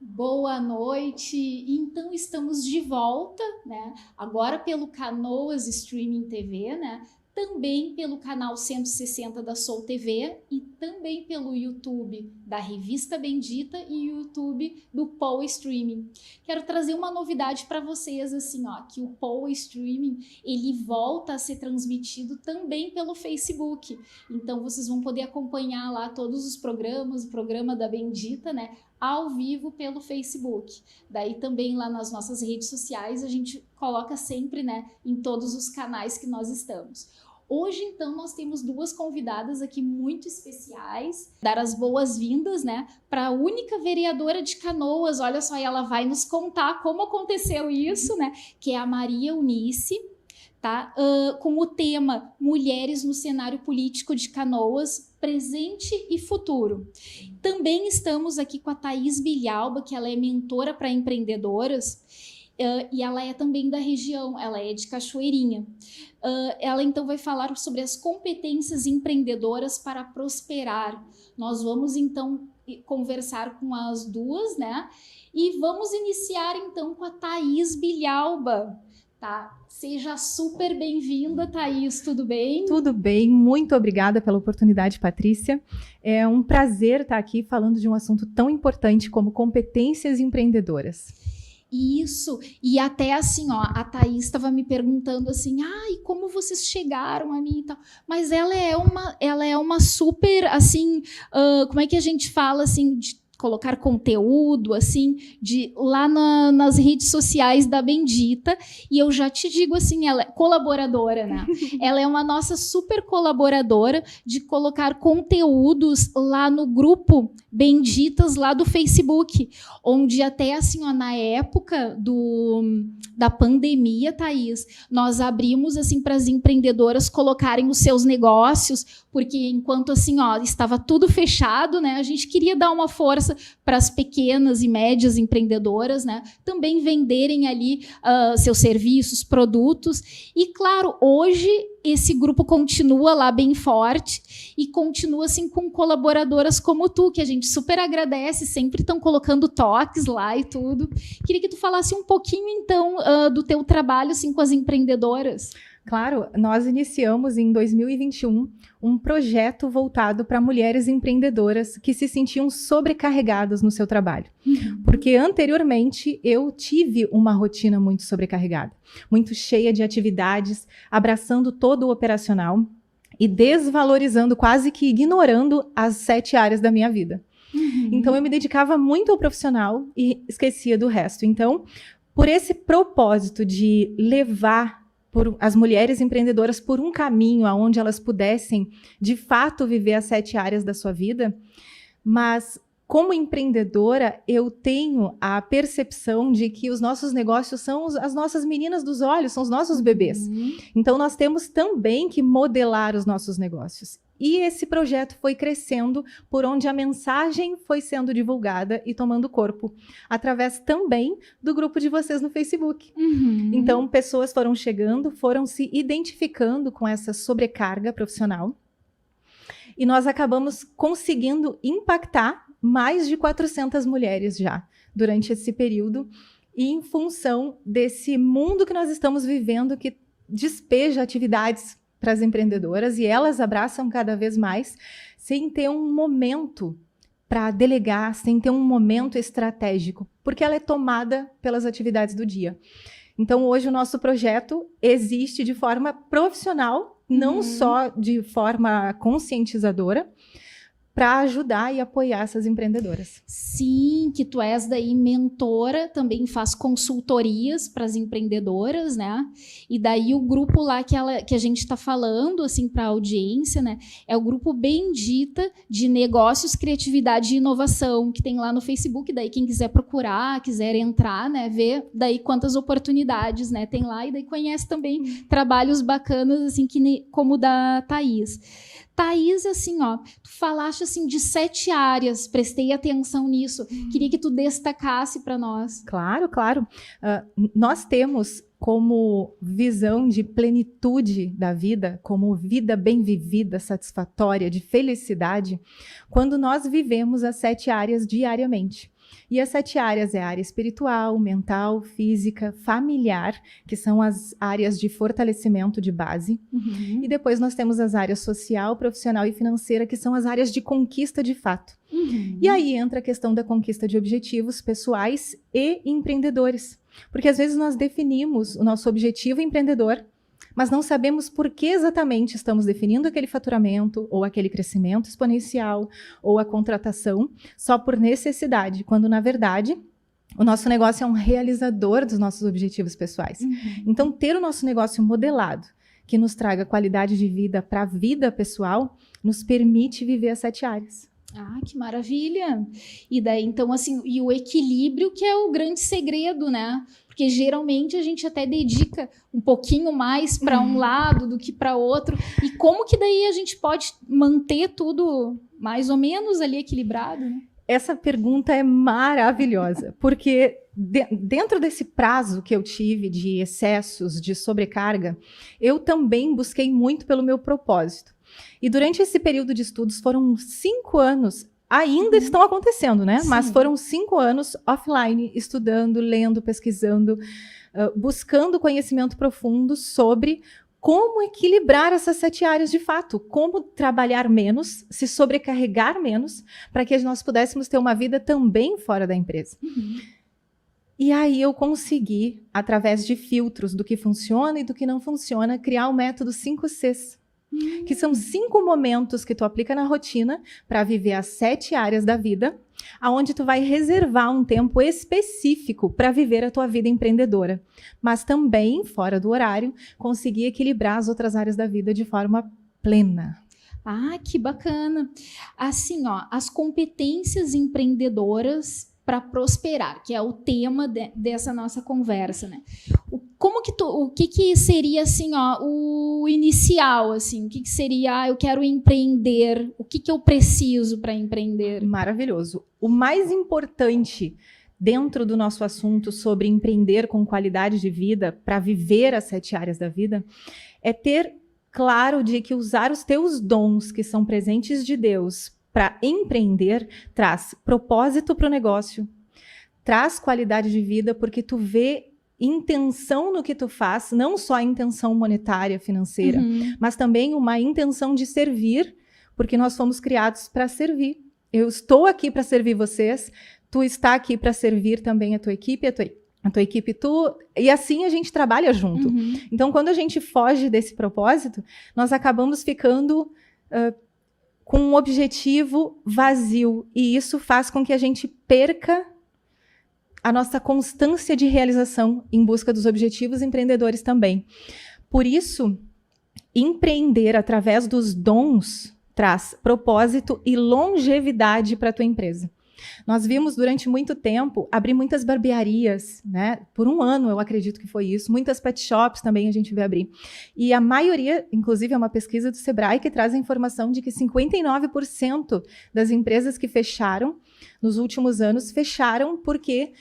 Boa noite. Então estamos de volta, né? Agora pelo Canoas Streaming TV, né? Também pelo canal 160 da Soul TV e também pelo YouTube da Revista Bendita e YouTube do Poa Streaming. Quero trazer uma novidade para vocês, assim, ó, que o Poa Streaming ele volta a ser transmitido também pelo Facebook. Então vocês vão poder acompanhar lá todos os programas, o programa da Bendita, né? Ao vivo pelo Facebook. Daí também lá nas nossas redes sociais a gente coloca sempre, né, em todos os canais que nós estamos. Hoje, então, nós temos duas convidadas aqui muito especiais. Dar as boas-vindas, né, para a única vereadora de Canoas. Olha só, ela vai nos contar como aconteceu isso, né, que é a Maria Eunice, tá? Com o tema Mulheres no Cenário Político de Canoas, Presente e Futuro. Também estamos aqui com a Thaís Bilhalba, que ela é mentora para empreendedoras, e ela é também da região, ela é de Cachoeirinha. Ela então vai falar sobre as competências empreendedoras para prosperar. Nós vamos então conversar com as duas, né? E vamos iniciar então com a Thaís Bilhalba. Tá? Seja super bem-vinda, Thaís, tudo bem? Tudo bem, muito obrigada pela oportunidade, Patrícia. É um prazer estar aqui falando de um assunto tão importante como competências empreendedoras. Isso, e até assim, ó, a Thaís estava me perguntando assim, e como vocês chegaram a mim e tal, mas ela é uma super, assim, como é que a gente fala, assim, de colocar conteúdo, assim, de lá nas redes sociais da Bendita, e eu já te digo assim, ela é colaboradora, né? Ela é uma nossa super colaboradora de colocar conteúdos lá no grupo Benditas lá do Facebook, onde até assim, ó, na época da pandemia, Thaís, nós abrimos assim para as empreendedoras colocarem os seus negócios, porque enquanto assim, ó, estava tudo fechado, né? A gente queria dar uma força para as pequenas e médias empreendedoras, né? Também venderem ali seus serviços, produtos. E claro, hoje esse grupo continua lá bem forte e continua assim com colaboradoras como tu, que a gente super agradece, sempre estão colocando toques lá e tudo. Queria que tu falasse um pouquinho então do teu trabalho assim com as empreendedoras. Claro, nós iniciamos em 2021 um projeto voltado para mulheres empreendedoras que se sentiam sobrecarregadas no seu trabalho. Porque anteriormente eu tive uma rotina muito sobrecarregada, muito cheia de atividades, abraçando todo o operacional e desvalorizando, quase que ignorando as 7 áreas da minha vida. Então eu me dedicava muito ao profissional e esquecia do resto. Então, por esse propósito de levar as mulheres empreendedoras por um caminho onde elas pudessem, de fato, viver as 7 áreas da sua vida, mas como empreendedora, eu tenho a percepção de que os nossos negócios são as nossas meninas dos olhos, são os nossos bebês. Então, nós temos também que modelar os nossos negócios. E esse projeto foi crescendo por onde a mensagem foi sendo divulgada e tomando corpo, através também do grupo de vocês no Facebook. Então, pessoas foram chegando, foram se identificando com essa sobrecarga profissional, e nós acabamos conseguindo impactar mais de 400 mulheres já durante esse período, e em função desse mundo que nós estamos vivendo, que despeja atividades para as empreendedoras, e elas abraçam cada vez mais, sem ter um momento para delegar, sem ter um momento estratégico, porque ela é tomada pelas atividades do dia. Então, hoje o nosso projeto existe de forma profissional, não só de forma conscientizadora, para ajudar e apoiar essas empreendedoras. Sim, que tu és daí mentora, também faz consultorias para as empreendedoras, né? E daí o grupo lá que a gente está falando, assim, para a audiência, né? É o grupo Bendita de Negócios, Criatividade e Inovação, que tem lá no Facebook. Daí quem quiser procurar, quiser entrar, né? Ver daí quantas oportunidades, né? Tem lá, e daí conhece também trabalhos bacanas, assim, como o da Thaís. Thaís, assim, ó, tu falaste assim de 7 áreas, prestei atenção nisso. Queria que tu destacasse para nós. Claro, claro. Nós temos como visão de plenitude da vida, como vida bem vivida, satisfatória, de felicidade, quando nós vivemos as 7 áreas diariamente. E as 7 áreas é a área espiritual, mental, física, familiar, que são as áreas de fortalecimento de base. E depois nós temos as áreas social, profissional e financeira, que são as áreas de conquista de fato. E aí entra a questão da conquista de objetivos pessoais e empreendedores. Porque às vezes nós definimos o nosso objetivo empreendedor, mas não sabemos por que exatamente estamos definindo aquele faturamento, ou aquele crescimento exponencial, ou a contratação, só por necessidade, quando na verdade o nosso negócio é um realizador dos nossos objetivos pessoais. Então, ter o nosso negócio modelado, que nos traga qualidade de vida para a vida pessoal, nos permite viver as 7 áreas. Ah, que maravilha! E daí, então, assim, e o equilíbrio que é o grande segredo, né? Porque geralmente a gente até dedica um pouquinho mais para um lado do que para outro. E como que daí a gente pode manter tudo mais ou menos ali equilibrado, né? Essa pergunta é maravilhosa, porque dentro desse prazo que eu tive de excessos, de sobrecarga, eu também busquei muito pelo meu propósito. E durante esse período de estudos foram 5 anos, ainda estão acontecendo, né? Sim. Mas foram 5 anos offline, estudando, lendo, pesquisando, buscando conhecimento profundo sobre como equilibrar essas 7 áreas de fato, como trabalhar menos, se sobrecarregar menos, para que nós pudéssemos ter uma vida também fora da empresa. E aí eu consegui, através de filtros do que funciona e do que não funciona, criar o método 5 Cs. Que são 5 momentos que tu aplica na rotina para viver as 7 áreas da vida, aonde tu vai reservar um tempo específico para viver a tua vida empreendedora, mas também, fora do horário, conseguir equilibrar as outras áreas da vida de forma plena. Ah, que bacana! Assim, ó, as competências empreendedoras para prosperar, que é o tema dessa nossa conversa, né? O que seria assim, ó, o inicial, assim, o que seria, eu quero empreender, o que eu preciso para empreender? Maravilhoso. O mais importante dentro do nosso assunto sobre empreender com qualidade de vida, para viver as 7 áreas da vida, é ter claro de que usar os teus dons, que são presentes de Deus, para empreender, traz propósito para o negócio, traz qualidade de vida, porque tu vê intenção no que tu faz, não só a intenção monetária, financeira, mas também uma intenção de servir, porque nós fomos criados para servir. Eu estou aqui para servir vocês, tu está aqui para servir também a tua equipe, a tua equipe, tu, e assim a gente trabalha junto. Então, quando a gente foge desse propósito, nós acabamos ficando com um objetivo vazio, e isso faz com que a gente perca a nossa constância de realização em busca dos objetivos empreendedores também. Por isso, empreender através dos dons traz propósito e longevidade para a tua empresa. Nós vimos durante muito tempo abrir muitas barbearias, né? Por 1 ano, eu acredito que foi isso. Muitas pet shops também a gente vê abrir. E a maioria, inclusive é uma pesquisa do Sebrae que traz a informação de que 59% das empresas que fecharam nos últimos anos fecharam porque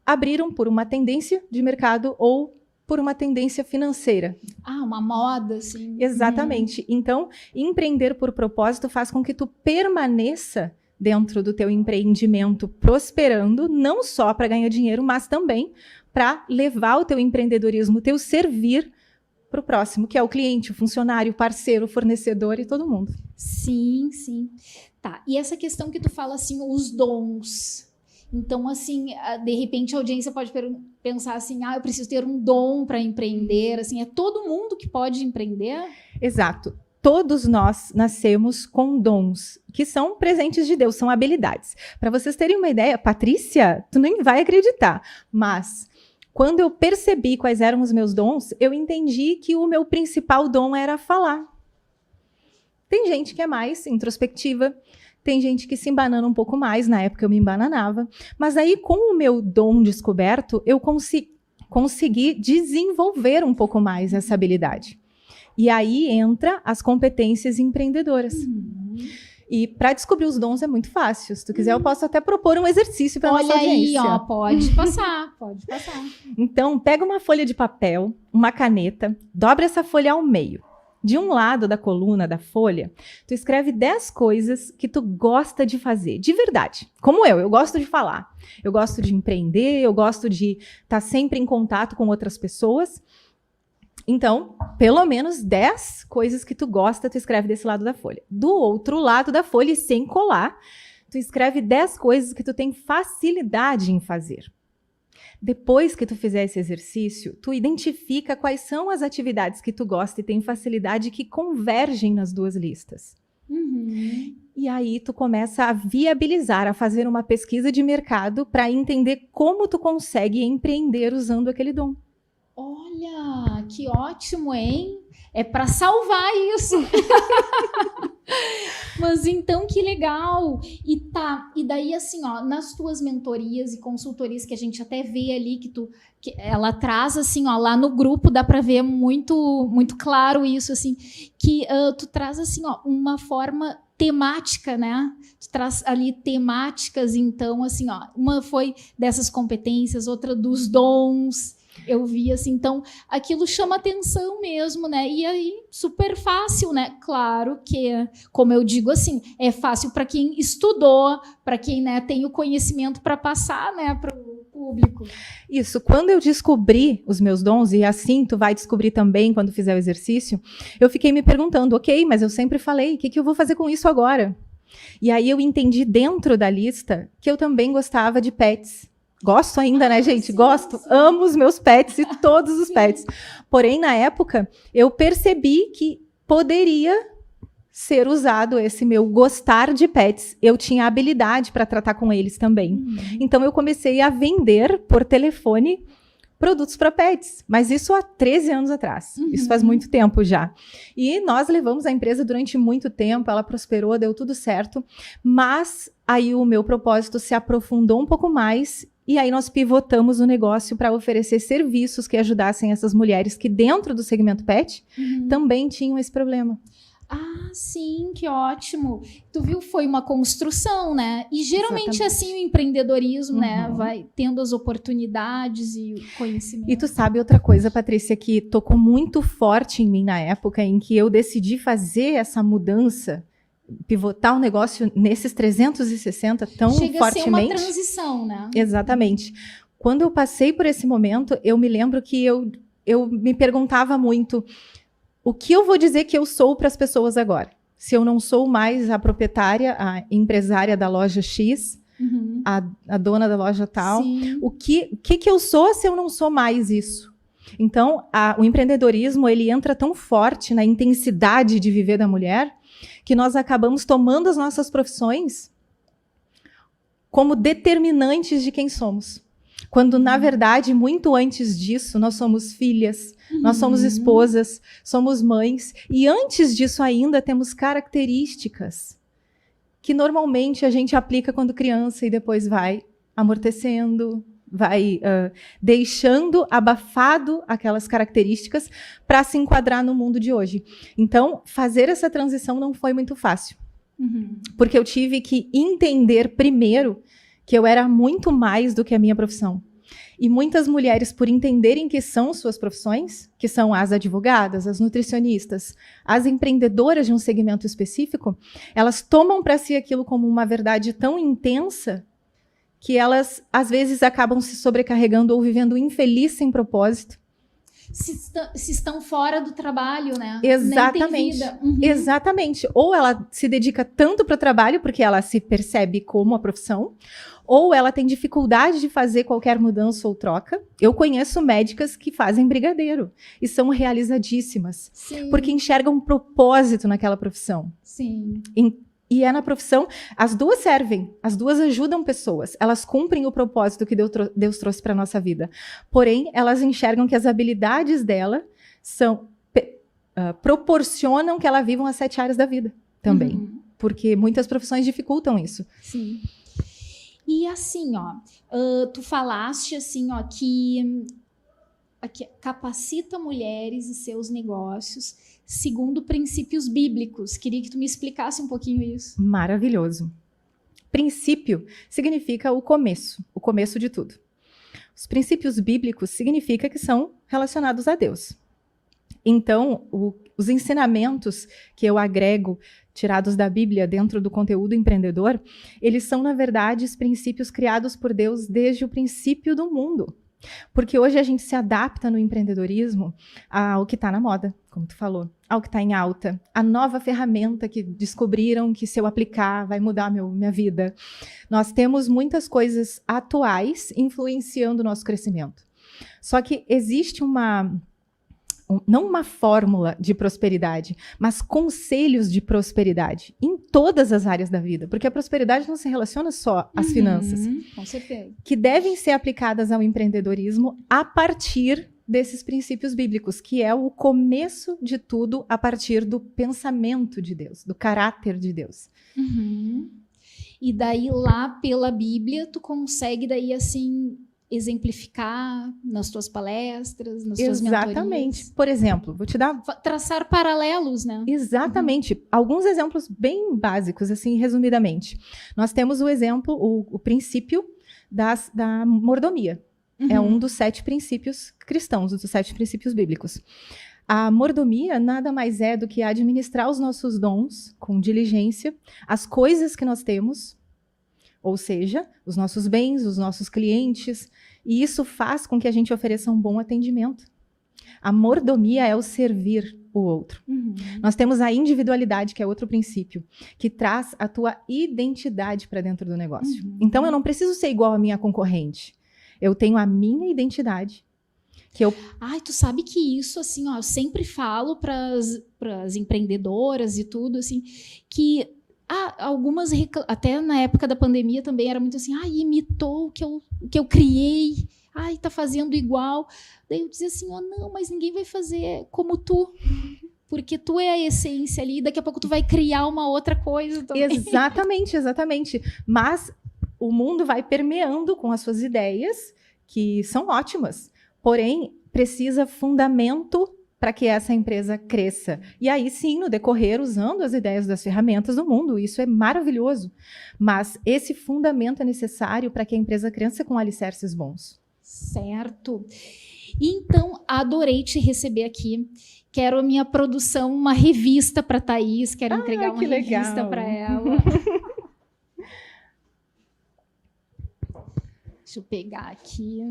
abriram por uma tendência de mercado ou por uma tendência financeira. Ah, uma moda, assim. Exatamente. Então, empreender por propósito faz com que tu permaneça dentro do teu empreendimento prosperando, não só para ganhar dinheiro, mas também para levar o teu empreendedorismo, o teu servir para o próximo, que é o cliente, o funcionário, o parceiro, o fornecedor e todo mundo. Sim, sim. Tá, e essa questão que tu fala, assim, os dons. Então, assim, de repente a audiência pode pensar assim, eu preciso ter um dom para empreender, assim, é todo mundo que pode empreender? Exato. Todos nós nascemos com dons, que são presentes de Deus, são habilidades. Para vocês terem uma ideia, Patrícia, tu nem vai acreditar, mas quando eu percebi quais eram os meus dons, eu entendi que o meu principal dom era falar. Tem gente que é mais introspectiva, tem gente que se embanana um pouco mais, na época eu me embananava, mas aí com o meu dom descoberto, eu consegui desenvolver um pouco mais essa habilidade. E aí entra as competências empreendedoras. E para descobrir os dons é muito fácil. Se tu quiser, eu posso até propor um exercício para nossa audiência. Olha aí, ó, pode passar, pode passar. Então, pega uma folha de papel, uma caneta, dobra essa folha ao meio. de um lado da coluna da folha, tu escreve 10 coisas que tu gosta de fazer, de verdade. Como eu gosto de falar, eu gosto de empreender, eu gosto de estar sempre em contato com outras pessoas. Então, pelo menos 10 coisas que tu gosta, tu escreve desse lado da folha. Do outro lado da folha, e sem colar, tu escreve 10 coisas que tu tem facilidade em fazer. Depois que tu fizer esse exercício, tu identifica quais são as atividades que tu gosta e tem facilidade que convergem nas duas listas. E aí tu começa a viabilizar, a fazer uma pesquisa de mercado para entender como tu consegue empreender usando aquele dom. Olha, que ótimo, hein? É para salvar isso. Mas então, que legal. E daí assim, ó, nas tuas mentorias e consultorias que a gente até vê ali que ela traz assim, ó, lá no grupo dá para ver muito muito claro isso assim, que tu traz assim, ó, uma forma temática, né? Tu traz ali temáticas, então assim, ó, uma foi dessas competências, outra dos dons. Eu vi assim, então aquilo chama atenção mesmo, né? E aí, super fácil, né? Claro que, como eu digo assim, é fácil para quem estudou, para quem, né, tem o conhecimento para passar, né, para o público. Isso, quando eu descobri os meus dons, e assim tu vai descobrir também quando fizer o exercício, eu fiquei me perguntando, ok, mas eu sempre falei, o que eu vou fazer com isso agora? E aí eu entendi dentro da lista que eu também gostava de pets. Gosto ainda, né, gente? Sim, gosto. Sim. Amo os meus pets e todos os pets. Porém, na época, eu percebi que poderia ser usado esse meu gostar de pets. Eu tinha habilidade para tratar com eles também. Então, eu comecei a vender por telefone produtos para pets. Mas isso há 13 anos atrás. Isso faz muito tempo já. E nós levamos a empresa durante muito tempo. Ela prosperou, deu tudo certo. Mas aí o meu propósito se aprofundou um pouco mais. E aí nós pivotamos o negócio para oferecer serviços que ajudassem essas mulheres que dentro do segmento pet também tinham esse problema. Ah, sim, que ótimo. Tu viu, foi uma construção, né? E geralmente exatamente. Assim o empreendedorismo, né, vai tendo as oportunidades e o conhecimento. E tu sabe outra coisa, Patrícia, que tocou muito forte em mim na época em que eu decidi fazer essa mudança, pivotar o negócio nesses 360 tão chega fortemente. Chega a ser uma transição, né? Exatamente. Quando eu passei por esse momento, eu me lembro que eu me perguntava muito o que eu vou dizer que eu sou para as pessoas agora? Se eu não sou mais a proprietária, a empresária da loja X, a dona da loja tal, o que eu sou se eu não sou mais isso? Então, o empreendedorismo, ele entra tão forte na intensidade de viver da mulher, que nós acabamos tomando as nossas profissões como determinantes de quem somos. Quando, na verdade, muito antes disso, nós somos filhas, nós somos esposas, somos mães, e antes disso ainda temos características que normalmente a gente aplica quando criança e depois vai amortecendo, vai deixando abafado aquelas características para se enquadrar no mundo de hoje. Então, fazer essa transição não foi muito fácil. Porque eu tive que entender primeiro que eu era muito mais do que a minha profissão. E muitas mulheres, por entenderem que são suas profissões, que são as advogadas, as nutricionistas, as empreendedoras de um segmento específico, elas tomam para si aquilo como uma verdade tão intensa que elas, às vezes, acabam se sobrecarregando ou vivendo infeliz sem propósito. Se estão fora do trabalho, né? Exatamente. Nem tem vida. Exatamente. Ou ela se dedica tanto para o trabalho, porque ela se percebe como a profissão, ou ela tem dificuldade de fazer qualquer mudança ou troca. Eu conheço médicas que fazem brigadeiro e são realizadíssimas, porque enxergam um propósito naquela profissão. Sim. E é na profissão, as duas servem, as duas ajudam pessoas, elas cumprem o propósito que Deus trouxe para a nossa vida. Porém, elas enxergam que as habilidades dela proporcionam que ela viva as 7 áreas da vida também. Porque muitas profissões dificultam isso. Sim. E assim, ó, tu falaste assim, ó, que capacita mulheres e seus negócios segundo princípios bíblicos. Queria que tu me explicasse um pouquinho isso. Maravilhoso. Princípio significa o começo de tudo. Os princípios bíblicos significa que são relacionados a Deus. Então, os ensinamentos que eu agrego, tirados da Bíblia dentro do conteúdo empreendedor, eles são, na verdade, os princípios criados por Deus desde o princípio do mundo. Porque hoje a gente se adapta no empreendedorismo ao que está na moda, como tu falou, ao que está em alta, a nova ferramenta que descobriram que se eu aplicar vai mudar minha vida. Nós temos muitas coisas atuais influenciando o nosso crescimento. Só que existe não uma fórmula de prosperidade, mas conselhos de prosperidade em todas as áreas da vida, porque a prosperidade não se relaciona só às finanças, com certeza, que devem ser aplicadas ao empreendedorismo a partir desses princípios bíblicos, que é o começo de tudo a partir do pensamento de Deus, do caráter de Deus. E daí lá pela Bíblia tu consegue daí assim exemplificar nas tuas palestras, nas tuas mentorias. Exatamente. Por exemplo, vou te dar... Traçar paralelos, né? Exatamente. Alguns exemplos bem básicos, assim, resumidamente. Nós temos o exemplo, o princípio da mordomia. É um dos 7 princípios cristãos, dos 7 princípios bíblicos. A mordomia nada mais é do que administrar os nossos dons com diligência, as coisas que nós temos, ou seja, os nossos bens, os nossos clientes, e isso faz com que a gente ofereça um bom atendimento. A mordomia é o servir o outro. Nós temos a individualidade, que é outro princípio, que traz a tua identidade para dentro do negócio. Então, eu não preciso ser igual à minha concorrente. Eu tenho a minha identidade. Ai, tu sabe que isso, assim, ó, eu sempre falo para as empreendedoras e tudo, assim, que algumas, até na época da pandemia também era muito assim, imitou o que eu criei, tá fazendo igual. Daí eu dizia assim, não, mas ninguém vai fazer como tu, porque tu é a essência ali, daqui a pouco tu vai criar uma outra coisa também. Exatamente. Mas o mundo vai permeando com as suas ideias, que são ótimas, porém precisa fundamento para que essa empresa cresça. E aí sim, no decorrer, usando as ideias das ferramentas do mundo, isso é maravilhoso. Mas esse fundamento é necessário para que a empresa cresça com alicerces bons. Certo. Então, adorei te receber aqui. Quero a minha produção, uma revista para a Thaís, quero entregar uma revista para ela. Deixa eu pegar aqui.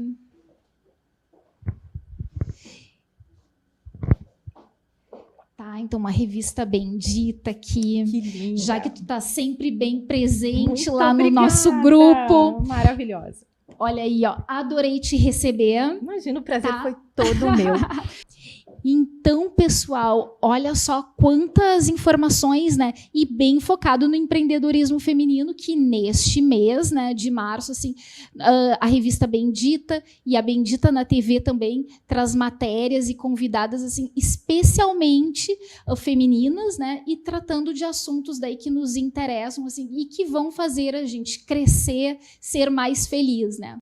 Tá, então uma revista bendita aqui, que linda. Já que tu tá sempre bem presente Muito lá obrigada. No nosso grupo. Maravilhosa. Olha aí, ó, adorei te receber. Imagina, o prazer foi todo meu. Então, pessoal, olha só quantas informações, né? E bem focado no empreendedorismo feminino, que neste mês, né, de março, assim, a revista Bendita e a Bendita na TV também traz matérias e convidadas, assim, especialmente femininas, né? E tratando de assuntos daí que nos interessam, assim, e que vão fazer a gente crescer, ser mais feliz, né?